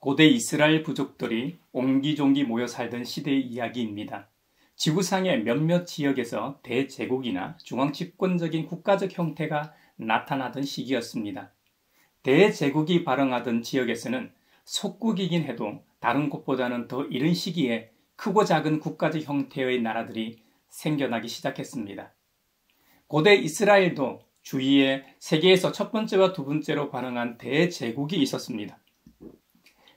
고대 이스라엘 부족들이 옹기종기 모여 살던 시대의 이야기입니다. 지구상의 몇몇 지역에서 대제국이나 중앙집권적인 국가적 형태가 나타나던 시기였습니다. 대제국이 발흥하던 지역에서는 속국이긴 해도 다른 곳보다는 더 이른 시기에 크고 작은 국가적 형태의 나라들이 생겨나기 시작했습니다. 고대 이스라엘도 주위에 세계에서 첫 번째와 두 번째로 발흥한 대제국이 있었습니다.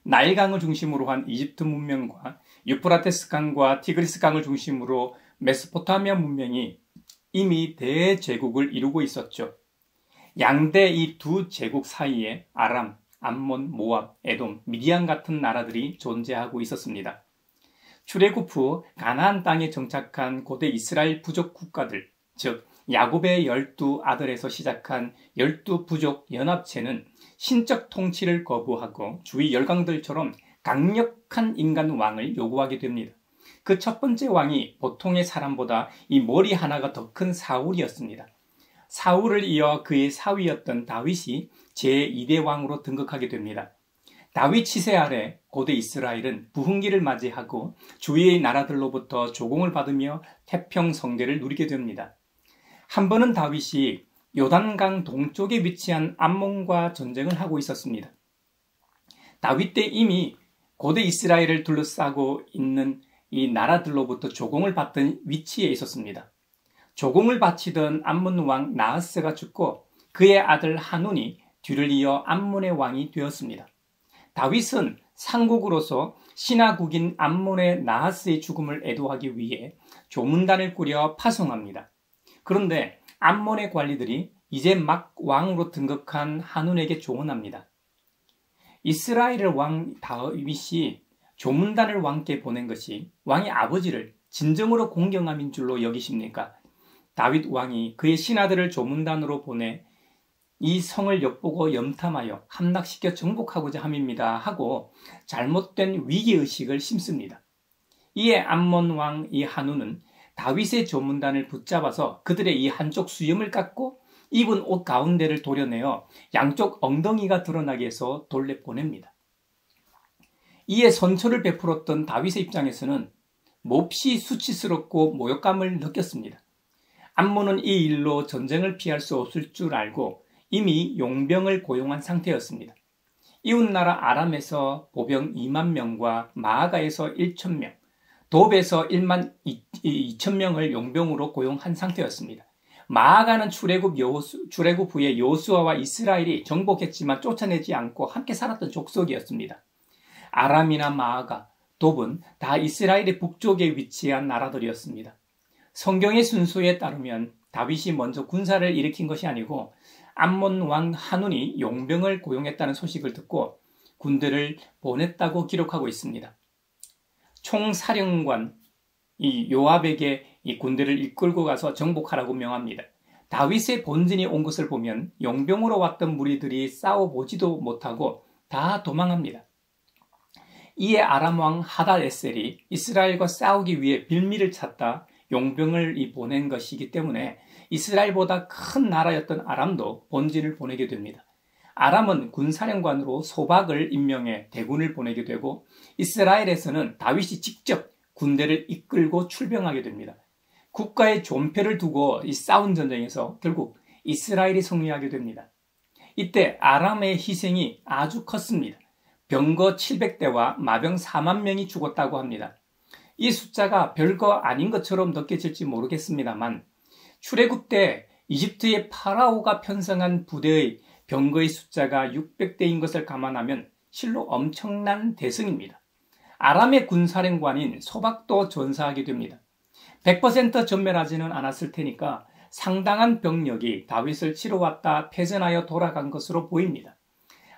나일강을 중심으로 한 이집트 문명과 유프라테스 강과 티그리스 강을 중심으로 메소포타미아 문명이 이미 대제국을 이루고 있었죠. 양대 이 두 제국 사이에 아람, 암몬, 모압, 에돔, 미디안 같은 나라들이 존재하고 있었습니다. 출애굽 후 가나안 땅에 정착한 고대 이스라엘 부족 국가들, 즉 야곱의 12아들에서 시작한 12부족 연합체는 신적 통치를 거부하고 주위 열강들처럼 강력한 인간 왕을 요구하게 됩니다. 그 첫 번째 왕이 보통의 사람보다 이 머리 하나가 더 큰 사울이었습니다. 사울을 이어 그의 사위였던 다윗이 제2대 왕으로 등극하게 됩니다. 다윗 치세 아래 고대 이스라엘은 부흥기를 맞이하고 주위의 나라들로부터 조공을 받으며 태평성대를 누리게 됩니다. 한 번은 다윗이 요단강 동쪽에 위치한 암몬과 전쟁을 하고 있었습니다. 다윗 때 이미 고대 이스라엘을 둘러싸고 있는 이 나라들로부터 조공을 받던 위치에 있었습니다. 조공을 바치던 암몬 왕 나하스가 죽고 그의 아들 하눈이 뒤를 이어 암몬의 왕이 되었습니다. 다윗은 상국으로서 신하국인 암몬의 나하스의 죽음을 애도하기 위해 조문단을 꾸려 파송합니다. 그런데 암몬의 관리들이 이제 막 왕으로 등극한 하눈에게 조언합니다. 이스라엘의 왕 다윗이 조문단을 왕께 보낸 것이 왕의 아버지를 진정으로 공경함인 줄로 여기십니까? 다윗 왕이 그의 신하들을 조문단으로 보내 이 성을 엿보고 염탐하여 함락시켜 정복하고자 함입니다 하고 잘못된 위기의식을 심습니다. 이에 암몬 왕 이 하눈은 다윗의 조문단을 붙잡아서 그들의 이 한쪽 수염을 깎고 입은 옷 가운데를 도려내어 양쪽 엉덩이가 드러나게 해서 돌려보냅니다. 이에 선처를 베풀었던 다윗의 입장에서는 몹시 수치스럽고 모욕감을 느꼈습니다. 암몬은 이 일로 전쟁을 피할 수 없을 줄 알고 이미 용병을 고용한 상태였습니다. 이웃나라 아람에서 보병 2만 명과 마아가에서 1천 명, 돕에서 1만 2천 명을 용병으로 고용한 상태였습니다. 마아가는 출애굽 후에 여호수아와 이스라엘이 정복했지만 쫓아내지 않고 함께 살았던 족속이었습니다. 아람이나 마아가, 돕은 다 이스라엘의 북쪽에 위치한 나라들이었습니다. 성경의 순서에 따르면 다윗이 먼저 군사를 일으킨 것이 아니고 암몬 왕 하눈이 용병을 고용했다는 소식을 듣고 군대를 보냈다고 기록하고 있습니다. 총사령관 이 요압에게 이 군대를 이끌고 가서 정복하라고 명합니다. 다윗의 본진이 온 것을 보면 용병으로 왔던 무리들이 싸워보지도 못하고 다 도망합니다. 이에 아람 왕 하닷에셀이 이스라엘과 싸우기 위해 빌미를 찾다 용병을 보낸 것이기 때문에 이스라엘보다 큰 나라였던 아람도 본진을 보내게 됩니다. 아람은 군사령관으로 소박을 임명해 대군을 보내게 되고 이스라엘에서는 다윗이 직접 군대를 이끌고 출병하게 됩니다. 국가의 존폐를 두고 이 싸운 전쟁에서 결국 이스라엘이 승리하게 됩니다. 이때 아람의 희생이 아주 컸습니다. 병거 700대와 마병 4만 명이 죽었다고 합니다. 이 숫자가 별거 아닌 것처럼 느껴질지 모르겠습니다만 출애굽 때 이집트의 파라오가 편성한 부대의 병거의 숫자가 600대인 것을 감안하면 실로 엄청난 대승입니다. 아람의 군사령관인 소박도 전사하게 됩니다. 100% 전멸하지는 않았을 테니까 상당한 병력이 다윗을 치러 왔다 패전하여 돌아간 것으로 보입니다.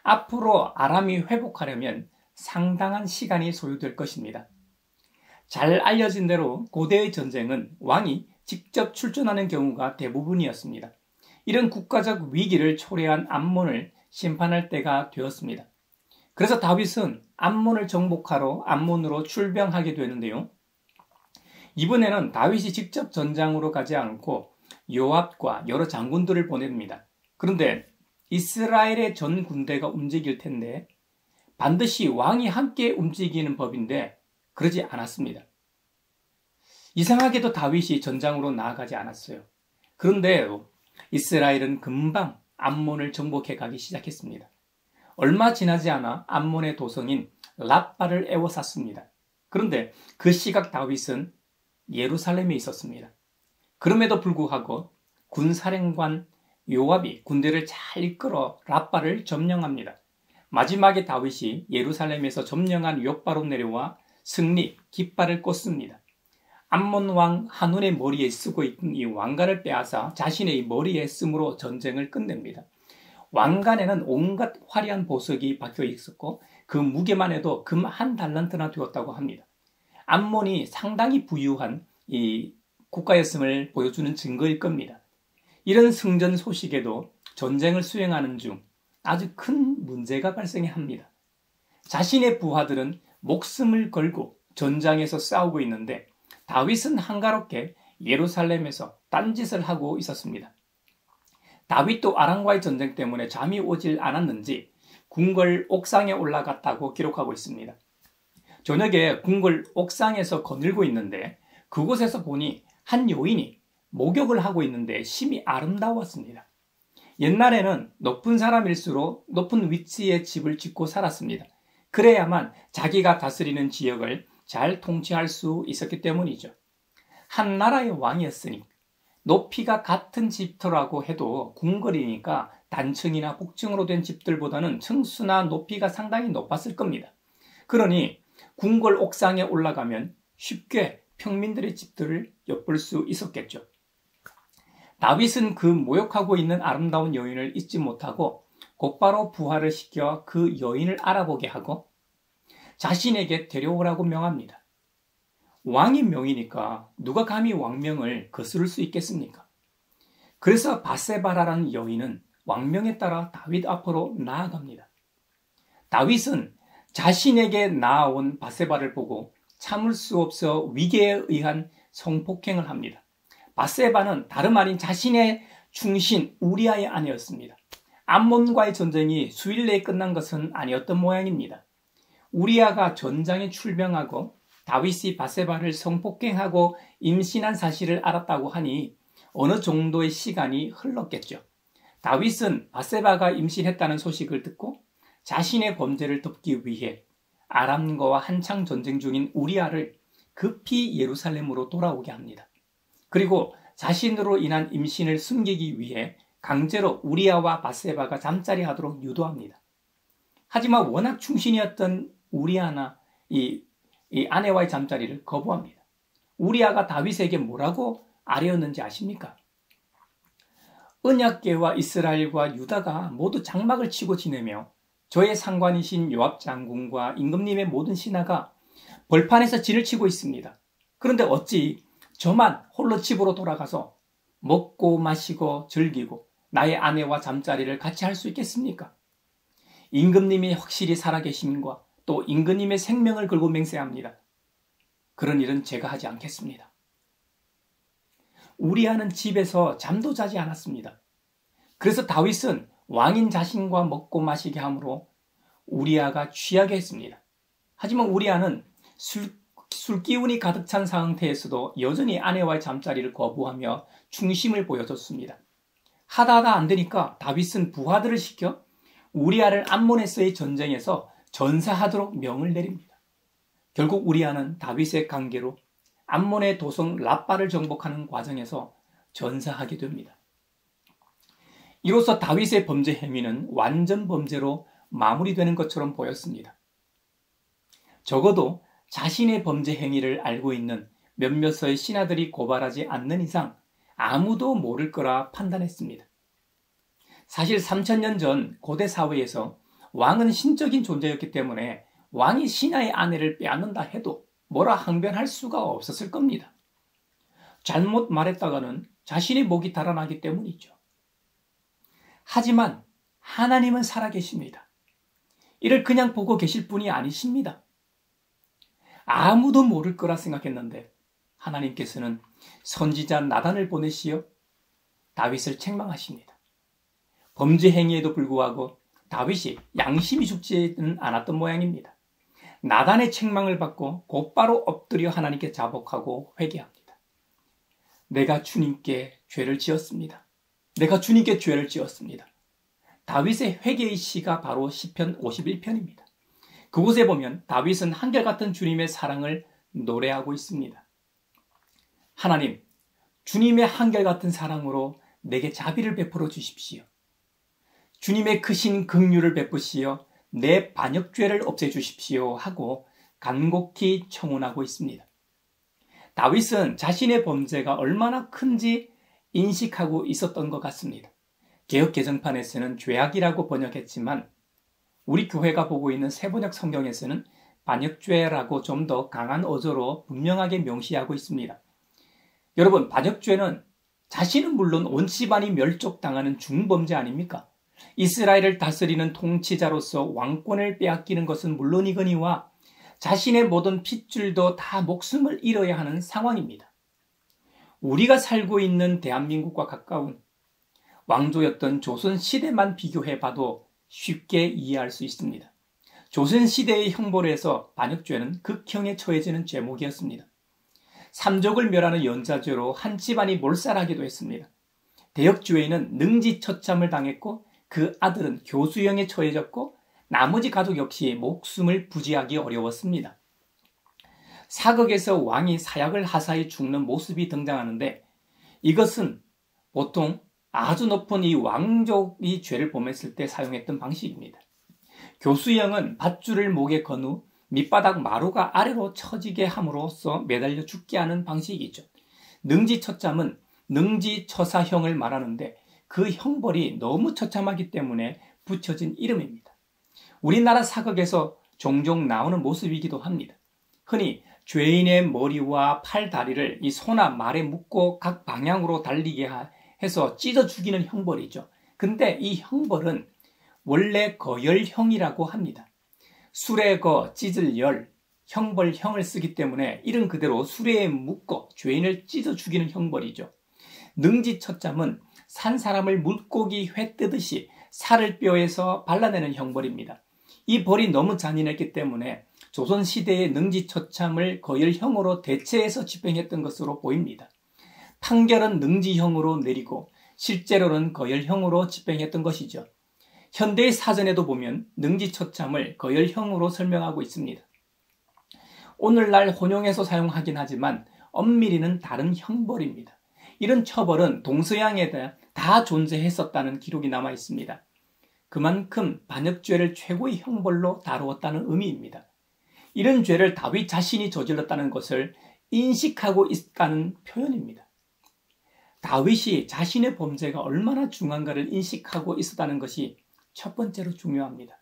앞으로 아람이 회복하려면 상당한 시간이 소요될 것입니다. 잘 알려진 대로 고대의 전쟁은 왕이 직접 출전하는 경우가 대부분이었습니다. 이런 국가적 위기를 초래한 암몬을 심판할 때가 되었습니다. 그래서 다윗은 암몬을 정복하러 암몬으로 출병하게 되는데요. 이번에는 다윗이 직접 전장으로 가지 않고 요압과 여러 장군들을 보냅니다. 그런데 이스라엘의 전 군대가 움직일 텐데 반드시 왕이 함께 움직이는 법인데 그러지 않았습니다. 이상하게도 다윗이 전장으로 나아가지 않았어요. 그런데 이스라엘은 금방 암몬을 정복해 가기 시작했습니다. 얼마 지나지 않아 암몬의 도성인 랍바를 에워쌌습니다. 그런데 그 시각 다윗은 예루살렘에 있었습니다. 그럼에도 불구하고 군사령관 요압이 군대를 잘 이끌어 랍바를 점령합니다. 마지막에 다윗이 예루살렘에서 점령한 욥바로 내려와 승리 깃발을 꽂습니다. 암몬 왕 한운의 머리에 쓰고 있던 이 왕관을 빼앗아 자신의 머리에 쓰므로 전쟁을 끝냅니다. 왕관에는 온갖 화려한 보석이 박혀 있었고 그 무게만 해도 금 1달란트나 되었다고 합니다. 암몬이 상당히 부유한 이 국가였음을 보여주는 증거일 겁니다. 이런 승전 소식에도 전쟁을 수행하는 중 아주 큰 문제가 발생합니다. 자신의 부하들은 목숨을 걸고 전장에서 싸우고 있는데 다윗은 한가롭게 예루살렘에서 딴짓을 하고 있었습니다. 다윗도 아람과의 전쟁 때문에 잠이 오질 않았는지 궁궐 옥상에 올라갔다고 기록하고 있습니다. 저녁에 궁궐 옥상에서 거닐고 있는데 그곳에서 보니 한 여인이 목욕을 하고 있는데 심히 아름다웠습니다. 옛날에는 높은 사람일수록 높은 위치에 집을 짓고 살았습니다. 그래야만 자기가 다스리는 지역을 잘 통치할 수 있었기 때문이죠. 한 나라의 왕이었으니 높이가 같은 집터라고 해도 궁궐이니까 단층이나 복층으로 된 집들보다는 층수나 높이가 상당히 높았을 겁니다. 그러니 궁궐 옥상에 올라가면 쉽게 평민들의 집들을 엿볼 수 있었겠죠. 다윗은 그 모욕하고 있는 아름다운 여인을 잊지 못하고 곧바로 부하를 시켜 그 여인을 알아보게 하고 자신에게 데려오라고 명합니다. 왕의 명이니까 누가 감히 왕명을 거스를 수 있겠습니까? 그래서 바세바라라는 여인은 왕명에 따라 다윗 앞으로 나아갑니다. 다윗은 자신에게 나아온 바세바를 보고 참을 수 없어 위계에 의한 성폭행을 합니다. 바세바는 다름 아닌 자신의 충신 우리아의 아내였습니다. 암몬과의 전쟁이 수일 내에 끝난 것은 아니었던 모양입니다. 우리아가 전장에 출병하고 다윗이 바세바를 성폭행하고 임신한 사실을 알았다고 하니 어느 정도의 시간이 흘렀겠죠. 다윗은 바세바가 임신했다는 소식을 듣고 자신의 범죄를 덮기 위해 아람과와 한창 전쟁 중인 우리아를 급히 예루살렘으로 돌아오게 합니다. 그리고 자신으로 인한 임신을 숨기기 위해 강제로 우리아와 바세바가 잠자리 하도록 유도합니다. 하지만 워낙 충신이었던 우리아나 이 아내와의 잠자리를 거부합니다. 우리아가 다윗에게 뭐라고 아뢰었는지 아십니까? 언약궤와 이스라엘과 유다가 모두 장막을 치고 지내며 저의 상관이신 요압 장군과 임금님의 모든 신하가 벌판에서 진을 치고 있습니다. 그런데 어찌 저만 홀로 집으로 돌아가서 먹고 마시고 즐기고 나의 아내와 잠자리를 같이 할 수 있겠습니까? 임금님이 확실히 살아계심과 또 임금님의 생명을 걸고 맹세합니다. 그런 일은 제가 하지 않겠습니다. 우리아는 집에서 잠도 자지 않았습니다. 그래서 다윗은 왕인 자신과 먹고 마시게 함으로 우리아가 취하게 했습니다. 하지만 우리아는 술기운이 가득 찬 상태에서도 여전히 아내와의 잠자리를 거부하며 충심을 보여줬습니다. 하다하다 안 되니까 다윗은 부하들을 시켜 우리아를 암몬에서의 전쟁에서 전사하도록 명을 내립니다. 결국 우리아는 다윗의 관계로 암몬의 도성 랍바를 정복하는 과정에서 전사하게 됩니다. 이로써 다윗의 범죄 행위는 완전 범죄로 마무리되는 것처럼 보였습니다. 적어도 자신의 범죄 행위를 알고 있는 몇몇의 신하들이 고발하지 않는 이상 아무도 모를 거라 판단했습니다. 사실 3000년 전 고대 사회에서 왕은 신적인 존재였기 때문에 왕이 신하의 아내를 빼앗는다 해도 뭐라 항변할 수가 없었을 겁니다. 잘못 말했다가는 자신의 목이 달아나기 때문이죠. 하지만 하나님은 살아계십니다. 이를 그냥 보고 계실 분이 아니십니다. 아무도 모를 거라 생각했는데 하나님께서는 선지자 나단을 보내시어 다윗을 책망하십니다. 범죄 행위에도 불구하고 다윗이 양심이 죽지는 않았던 모양입니다. 나단의 책망을 받고 곧바로 엎드려 하나님께 자복하고 회개합니다. 내가 주님께 죄를 지었습니다. 내가 주님께 죄를 지었습니다. 다윗의 회개의 시가 바로 시편 51편입니다. 그곳에 보면 다윗은 한결같은 주님의 사랑을 노래하고 있습니다. 하나님, 주님의 한결같은 사랑으로 내게 자비를 베풀어 주십시오. 주님의 크신 긍휼을 베푸시어 내 반역죄를 없애주십시오 하고 간곡히 청혼하고 있습니다. 다윗은 자신의 범죄가 얼마나 큰지 인식하고 있었던 것 같습니다. 개역 개정판에서는 죄악이라고 번역했지만 우리 교회가 보고 있는 새번역 성경에서는 반역죄라고 좀 더 강한 어조로 분명하게 명시하고 있습니다. 여러분, 반역죄는 자신은 물론 온 집안이 멸족당하는 중범죄 아닙니까? 이스라엘을 다스리는 통치자로서 왕권을 빼앗기는 것은 물론이거니와 자신의 모든 핏줄도 다 목숨을 잃어야 하는 상황입니다. 우리가 살고 있는 대한민국과 가까운 왕조였던 조선시대만 비교해봐도 쉽게 이해할 수 있습니다. 조선시대의 형벌에서 반역죄는 극형에 처해지는 죄목이었습니다. 삼족을 멸하는 연좌죄로 한 집안이 몰살하기도 했습니다. 대역죄에는 능지처참을 당했고 그 아들은 교수형에 처해졌고 나머지 가족 역시 목숨을 부지하기 어려웠습니다. 사극에서 왕이 사약을 하사히 죽는 모습이 등장하는데 이것은 보통 아주 높은 이 왕족이 죄를 범했을 때 사용했던 방식입니다. 교수형은 밧줄을 목에 건 후 밑바닥 마루가 아래로 처지게 함으로써 매달려 죽게 하는 방식이죠. 능지처참은 능지처사형을 말하는데 그 형벌이 너무 처참하기 때문에 붙여진 이름입니다. 우리나라 사극에서 종종 나오는 모습이기도 합니다. 흔히 죄인의 머리와 팔, 다리를 이 소나 말에 묶고 각 방향으로 달리게 해서 찢어 죽이는 형벌이죠. 근데 이 형벌은 원래 거열형이라고 합니다. 수레 거 찢을 열, 형벌형을 쓰기 때문에 이름 그대로 수레에 묶어 죄인을 찢어 죽이는 형벌이죠. 능지처참은 산 사람을 물고기 회 뜨듯이 살을 뼈에서 발라내는 형벌입니다. 이 벌이 너무 잔인했기 때문에 조선시대의 능지처참을 거열형으로 대체해서 집행했던 것으로 보입니다. 판결은 능지형으로 내리고 실제로는 거열형으로 집행했던 것이죠. 현대의 사전에도 보면 능지처참을 거열형으로 설명하고 있습니다. 오늘날 혼용해서 사용하긴 하지만 엄밀히는 다른 형벌입니다. 이런 처벌은 동서양에 다 존재했었다는 기록이 남아 있습니다. 그만큼 반역죄를 최고의 형벌로 다루었다는 의미입니다. 이런 죄를 다윗 자신이 저질렀다는 것을 인식하고 있다는 표현입니다. 다윗이 자신의 범죄가 얼마나 중요한가를 인식하고 있었다는 것이 첫 번째로 중요합니다.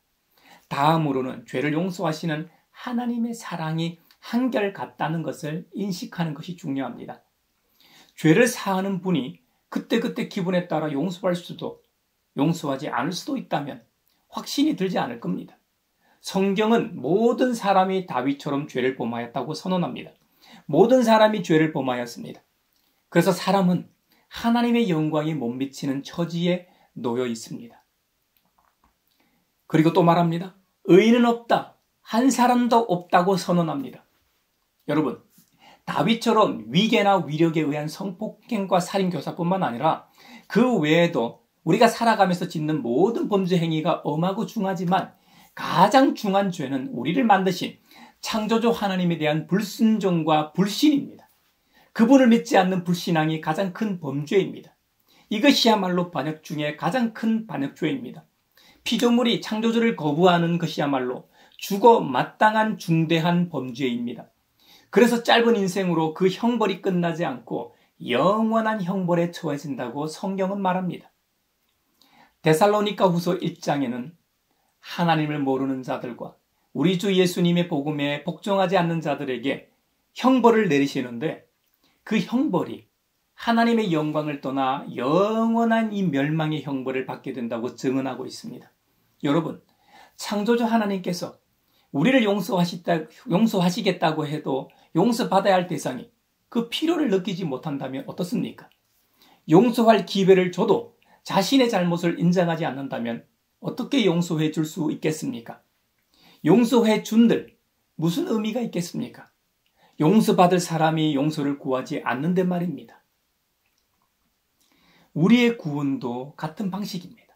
다음으로는 죄를 용서하시는 하나님의 사랑이 한결같다는 것을 인식하는 것이 중요합니다. 죄를 사하는 분이 그때그때 기분에 따라 용서할 수도 용서하지 않을 수도 있다면 확신이 들지 않을 겁니다. 성경은 모든 사람이 다윗처럼 죄를 범하였다고 선언합니다. 모든 사람이 죄를 범하였습니다. 그래서 사람은 하나님의 영광이 못 미치는 처지에 놓여 있습니다. 그리고 또 말합니다. 의인은 없다. 한 사람도 없다고 선언합니다. 여러분, 다윗처럼 위계나 위력에 의한 성폭행과 살인교사뿐만 아니라 그 외에도 우리가 살아가면서 짓는 모든 범죄 행위가 엄하고 중하지만 가장 중한 죄는 우리를 만드신 창조주 하나님에 대한 불순종과 불신입니다. 그분을 믿지 않는 불신앙이 가장 큰 범죄입니다. 이것이야말로 반역 중에 가장 큰 반역죄입니다. 피조물이 창조주를 거부하는 것이야말로 죽어 마땅한 중대한 범죄입니다. 그래서 짧은 인생으로 그 형벌이 끝나지 않고 영원한 형벌에 처해진다고 성경은 말합니다. 데살로니가 후서 1장에는 하나님을 모르는 자들과 우리 주 예수님의 복음에 복종하지 않는 자들에게 형벌을 내리시는데 그 형벌이 하나님의 영광을 떠나 영원한 이 멸망의 형벌을 받게 된다고 증언하고 있습니다. 여러분, 창조주 하나님께서 우리를 용서하시겠다고 해도 용서받아야 할 대상이 그 필요를 느끼지 못한다면 어떻습니까? 용서할 기회를 줘도 자신의 잘못을 인정하지 않는다면 어떻게 용서해 줄 수 있겠습니까? 용서해 준들 무슨 의미가 있겠습니까? 용서받을 사람이 용서를 구하지 않는데 말입니다. 우리의 구원도 같은 방식입니다.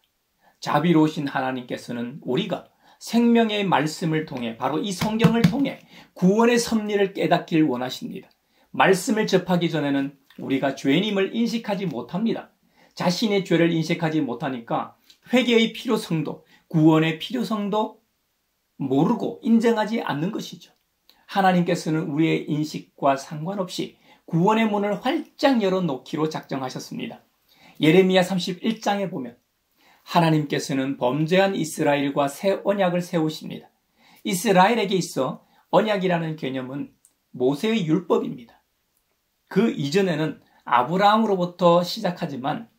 자비로우신 하나님께서는 우리가 생명의 말씀을 통해, 바로 이 성경을 통해 구원의 섭리를 깨닫길 원하십니다. 말씀을 접하기 전에는 우리가 죄인임을 인식하지 못합니다. 자신의 죄를 인식하지 못하니까 회개의 필요성도, 구원의 필요성도 모르고 인정하지 않는 것이죠. 하나님께서는 우리의 인식과 상관없이 구원의 문을 활짝 열어놓기로 작정하셨습니다. 예레미야 31장에 보면 하나님께서는 범죄한 이스라엘과 새 언약을 세우십니다. 이스라엘에게 있어 언약이라는 개념은 모세의 율법입니다. 그 이전에는 아브라함으로부터 시작하지만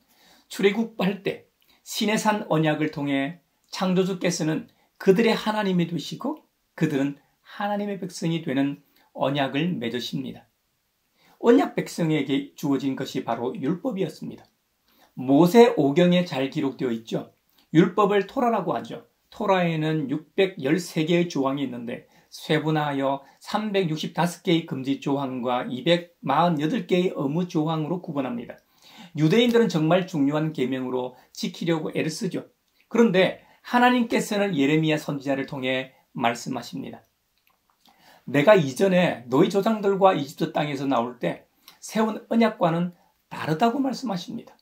출애굽할 때 시내산 언약을 통해 창조주께서는 그들의 하나님이 되시고 그들은 하나님의 백성이 되는 언약을 맺으십니다. 언약 백성에게 주어진 것이 바로 율법이었습니다. 모세오경에 잘 기록되어 있죠. 율법을 토라라고 하죠. 토라에는 613개의 조항이 있는데 세분화하여 365개의 금지 조항과 248개의 의무 조항으로 구분합니다. 유대인들은 정말 중요한 계명으로 지키려고 애를 쓰죠. 그런데 하나님께서는 예레미야 선지자를 통해 말씀하십니다. 내가 이전에 너희 조상들과 이집트 땅에서 나올 때 세운 언약과는 다르다고 말씀하십니다.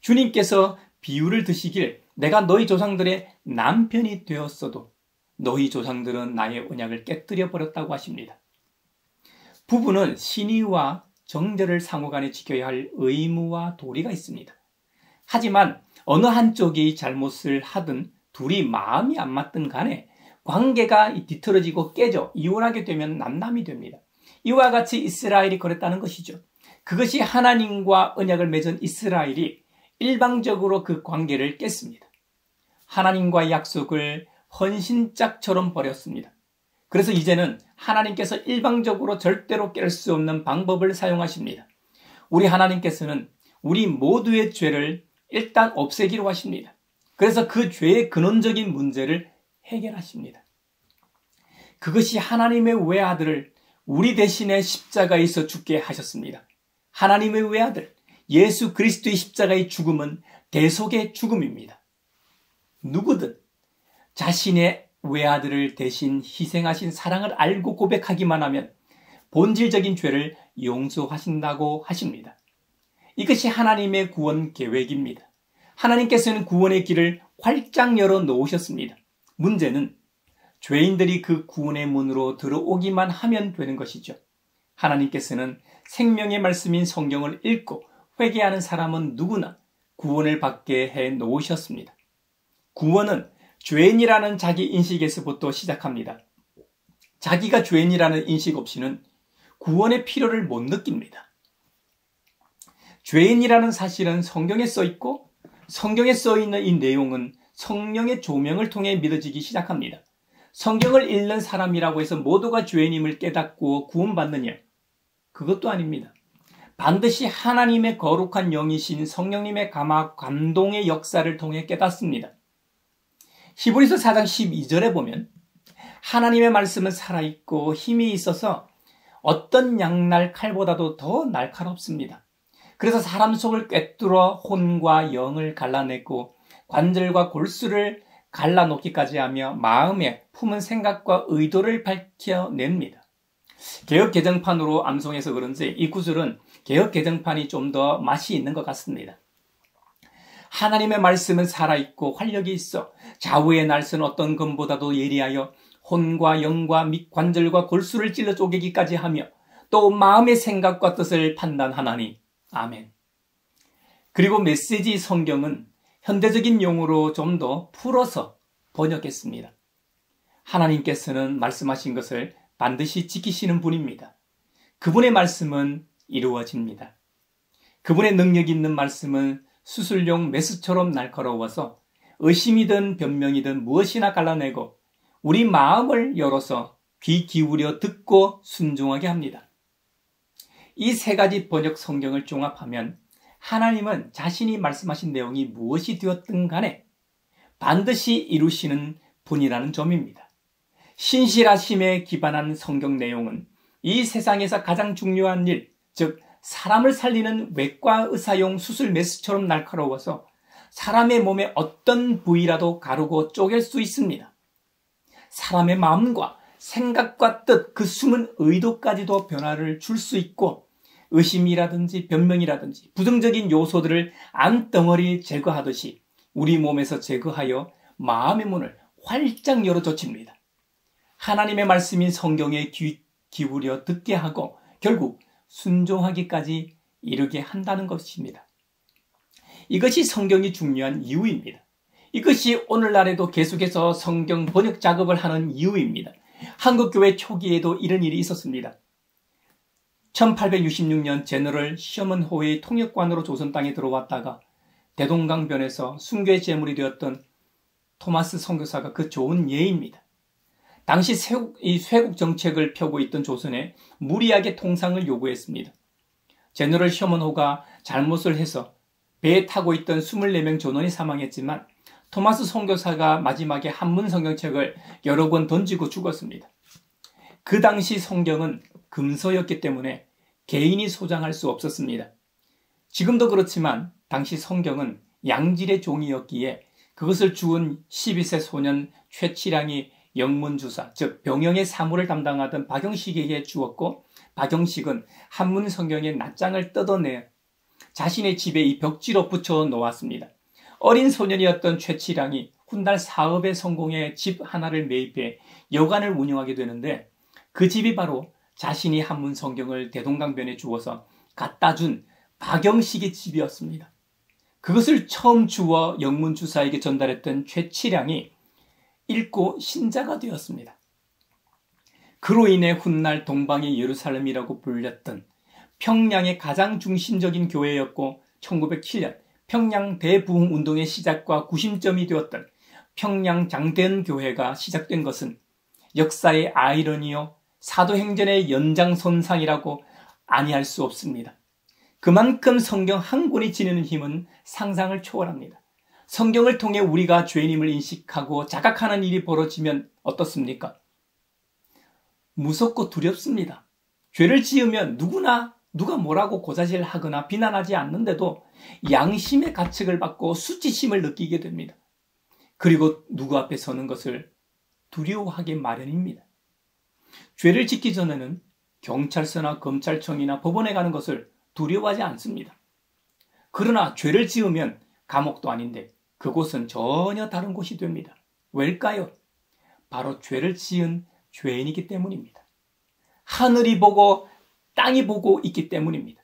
주님께서 비유를 드시길 내가 너희 조상들의 남편이 되었어도 너희 조상들은 나의 언약을 깨뜨려 버렸다고 하십니다. 부부는 신의와 정절을 상호간에 지켜야 할 의무와 도리가 있습니다. 하지만 어느 한쪽이 잘못을 하든 둘이 마음이 안 맞든 간에 관계가 뒤틀어지고 깨져 이혼하게 되면 남남이 됩니다. 이와 같이 이스라엘이 그랬다는 것이죠. 그것이 하나님과 언약을 맺은 이스라엘이 일방적으로 그 관계를 깼습니다. 하나님과의 약속을 헌신짝처럼 버렸습니다. 그래서 이제는 하나님께서 일방적으로 절대로 깰 수 없는 방법을 사용하십니다. 우리 하나님께서는 우리 모두의 죄를 일단 없애기로 하십니다. 그래서 그 죄의 근원적인 문제를 해결하십니다. 그것이 하나님의 외아들을 우리 대신에 십자가에서 죽게 하셨습니다. 하나님의 외아들 예수 그리스도의 십자가의 죽음은 대속의 죽음입니다. 누구든 자신의 외아들을 대신 희생하신 사랑을 알고 고백하기만 하면 본질적인 죄를 용서하신다고 하십니다. 이것이 하나님의 구원 계획입니다. 하나님께서는 구원의 길을 활짝 열어 놓으셨습니다. 문제는 죄인들이 그 구원의 문으로 들어오기만 하면 되는 것이죠. 하나님께서는 생명의 말씀인 성경을 읽고 회개하는 사람은 누구나 구원을 받게 해 놓으셨습니다. 구원은 죄인이라는 자기 인식에서부터 시작합니다. 자기가 죄인이라는 인식 없이는 구원의 필요를 못 느낍니다. 죄인이라는 사실은 성경에 써 있고 성경에 써 있는 이 내용은 성령의 조명을 통해 믿어지기 시작합니다. 성경을 읽는 사람이라고 해서 모두가 죄인임을 깨닫고 구원받느냐? 그것도 아닙니다. 반드시 하나님의 거룩한 영이신 성령님의 감동의 역사를 통해 깨닫습니다. 히브리서 4장 12절에 보면 하나님의 말씀은 살아있고 힘이 있어서 어떤 양날 칼보다도 더 날카롭습니다. 그래서 사람 속을 꿰뚫어 혼과 영을 갈라내고 관절과 골수를 갈라놓기까지 하며 마음에 품은 생각과 의도를 밝혀냅니다. 개역 개정판으로 암송해서 그런지 이 구절은 개역 개정판이 좀 더 맛이 있는 것 같습니다. 하나님의 말씀은 살아있고 활력이 있어 좌우의 날선 어떤 검보다도 예리하여 혼과 영과 및 관절과 골수를 찔러 쪼개기까지 하며 또 마음의 생각과 뜻을 판단하나니. 아멘. 그리고 메시지 성경은 현대적인 용어로 좀 더 풀어서 번역했습니다. 하나님께서는 말씀하신 것을 반드시 지키시는 분입니다. 그분의 말씀은 이루어집니다. 그분의 능력 있는 말씀은 수술용 메스처럼 날카로워서 의심이든 변명이든 무엇이나 갈라내고 우리 마음을 열어서 귀 기울여 듣고 순종하게 합니다. 이 세 가지 번역 성경을 종합하면 하나님은 자신이 말씀하신 내용이 무엇이 되었든 간에 반드시 이루시는 분이라는 점입니다. 신실하심에 기반한 성경 내용은 이 세상에서 가장 중요한 일, 즉 사람을 살리는 외과 의사용 수술 메스처럼 날카로워서 사람의 몸의 어떤 부위라도 가르고 쪼갤 수 있습니다. 사람의 마음과 생각과 뜻, 그 숨은 의도까지도 변화를 줄 수 있고 의심이라든지 변명이라든지 부정적인 요소들을 안덩어리 제거하듯이 우리 몸에서 제거하여 마음의 문을 활짝 열어젖힙니다. 하나님의 말씀인 성경에 귀 기울여 듣게 하고 결국 순종하기까지 이르게 한다는 것입니다. 이것이 성경이 중요한 이유입니다. 이것이 오늘날에도 계속해서 성경 번역 작업을 하는 이유입니다. 한국교회 초기에도 이런 일이 있었습니다. 1866년 제너럴 셔먼 호의 통역관으로 조선 땅에 들어왔다가 대동강변에서 순교의 제물이 되었던 토마스 선교사가 그 좋은 예입니다. 당시 쇄국 정책을 펴고 있던 조선에 무리하게 통상을 요구했습니다. 제너럴 셔먼 호가 잘못을 해서 배에 타고 있던 24명 전원이 사망했지만 토마스 선교사가 마지막에 한문 성경책을 여러 권 던지고 죽었습니다. 그 당시 성경은 금서였기 때문에 개인이 소장할 수 없었습니다. 지금도 그렇지만 당시 성경은 양질의 종이였기에 그것을 주운 12세 소년 최치량이 영문주사, 즉 병영의 사무를 담당하던 박영식에게 주었고 박영식은 한문 성경의 낱장을 뜯어내 자신의 집에 이 벽지로 붙여 놓았습니다. 어린 소년이었던 최치량이 훗날 사업에 성공해 집 하나를 매입해 여관을 운영하게 되는데 그 집이 바로 자신이 한문 성경을 대동강변에 주어서 갖다 준 박영식의 집이었습니다. 그것을 처음 주워 영문주사에게 전달했던 최치량이 읽고 신자가 되었습니다. 그로 인해 훗날 동방의 예루살렘이라고 불렸던 평양의 가장 중심적인 교회였고 1907년 평양 대부흥운동의 시작과 구심점이 되었던 평양 장대현 교회가 시작된 것은 역사의 아이러니요 사도행전의 연장선상이라고 아니할 수 없습니다. 그만큼 성경 한 권이 지니는 힘은 상상을 초월합니다. 성경을 통해 우리가 죄인임을 인식하고 자각하는 일이 벌어지면 어떻습니까? 무섭고 두렵습니다. 죄를 지으면 누가 뭐라고 고자질하거나 비난하지 않는데도 양심의 가책을 받고 수치심을 느끼게 됩니다. 그리고 누구 앞에 서는 것을 두려워하기 마련입니다. 죄를 짓기 전에는 경찰서나 검찰청이나 법원에 가는 것을 두려워하지 않습니다. 그러나 죄를 지으면 감옥도 아닌데 그곳은 전혀 다른 곳이 됩니다. 왜일까요? 바로 죄를 지은 죄인이기 때문입니다. 하늘이 보고 땅이 보고 있기 때문입니다.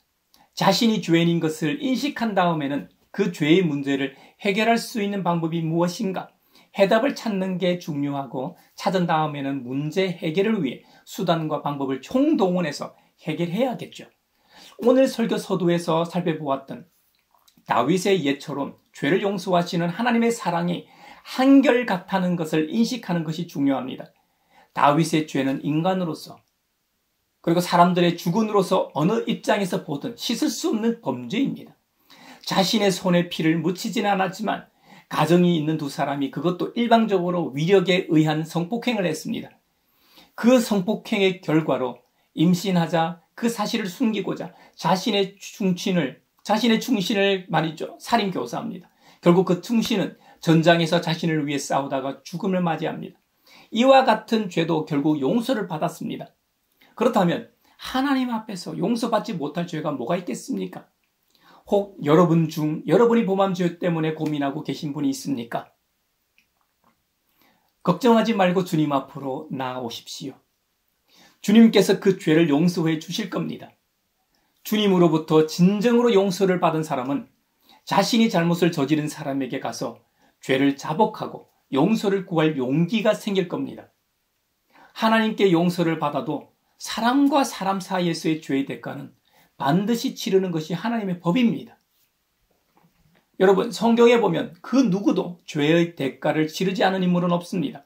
자신이 죄인인 것을 인식한 다음에는 그 죄의 문제를 해결할 수 있는 방법이 무엇인가? 해답을 찾는 게 중요하고 찾은 다음에는 문제 해결을 위해 수단과 방법을 총동원해서 해결해야겠죠. 오늘 설교 서두에서 살펴보았던 다윗의 예처럼 죄를 용서하시는 하나님의 사랑이 한결같다는 것을 인식하는 것이 중요합니다. 다윗의 죄는 인간으로서 그리고 사람들의 주군으로서 어느 입장에서 보든 씻을 수 없는 범죄입니다. 자신의 손에 피를 묻히지는 않았지만 가정이 있는 두 사람이 그것도 일방적으로 위력에 의한 성폭행을 했습니다. 그 성폭행의 결과로 임신하자 그 사실을 숨기고자 자신의 충신을 말이죠. 살인 교사합니다. 결국 그 충신은 전장에서 자신을 위해 싸우다가 죽음을 맞이합니다. 이와 같은 죄도 결국 용서를 받았습니다. 그렇다면 하나님 앞에서 용서받지 못할 죄가 뭐가 있겠습니까? 혹 여러분 중 여러분이 범한 죄 때문에 고민하고 계신 분이 있습니까? 걱정하지 말고 주님 앞으로 나아오십시오. 주님께서 그 죄를 용서해 주실 겁니다. 주님으로부터 진정으로 용서를 받은 사람은 자신이 잘못을 저지른 사람에게 가서 죄를 자복하고 용서를 구할 용기가 생길 겁니다. 하나님께 용서를 받아도 사람과 사람 사이에서의 죄의 대가는 반드시 치르는 것이 하나님의 법입니다. 여러분, 성경에 보면 그 누구도 죄의 대가를 치르지 않은 인물은 없습니다.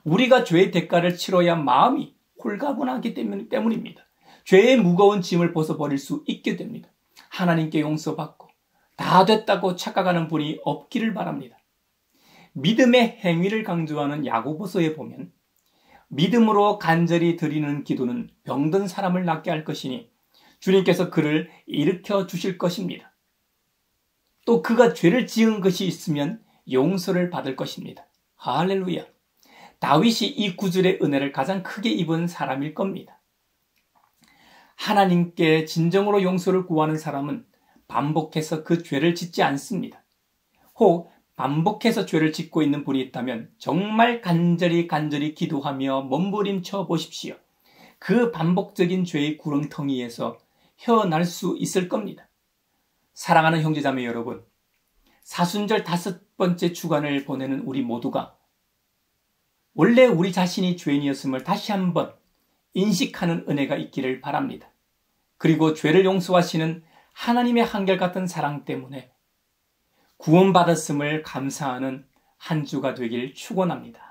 우리가 죄의 대가를 치러야 마음이 홀가분하기 때문입니다. 죄의 무거운 짐을 벗어버릴 수 있게 됩니다. 하나님께 용서받고 다 됐다고 착각하는 분이 없기를 바랍니다. 믿음의 행위를 강조하는 야고보서에 보면 믿음으로 간절히 드리는 기도는 병든 사람을 낫게 할 것이니 주님께서 그를 일으켜 주실 것입니다. 또 그가 죄를 지은 것이 있으면 용서를 받을 것입니다. 할렐루야. 다윗이 이 구절의 은혜를 가장 크게 입은 사람일 겁니다. 하나님께 진정으로 용서를 구하는 사람은 반복해서 그 죄를 짓지 않습니다. 혹 반복해서 죄를 짓고 있는 분이 있다면 정말 간절히 기도하며 몸부림쳐 보십시오. 그 반복적인 죄의 구렁텅이에서 헤어날 수 있을 겁니다. 사랑하는 형제자매 여러분, 사순절 5번째 주간을 보내는 우리 모두가 원래 우리 자신이 죄인이었음을 다시 한번 인식하는 은혜가 있기를 바랍니다. 그리고 죄를 용서하시는 하나님의 한결같은 사랑 때문에 구원받았음을 감사하는 한 주가 되길 축원합니다.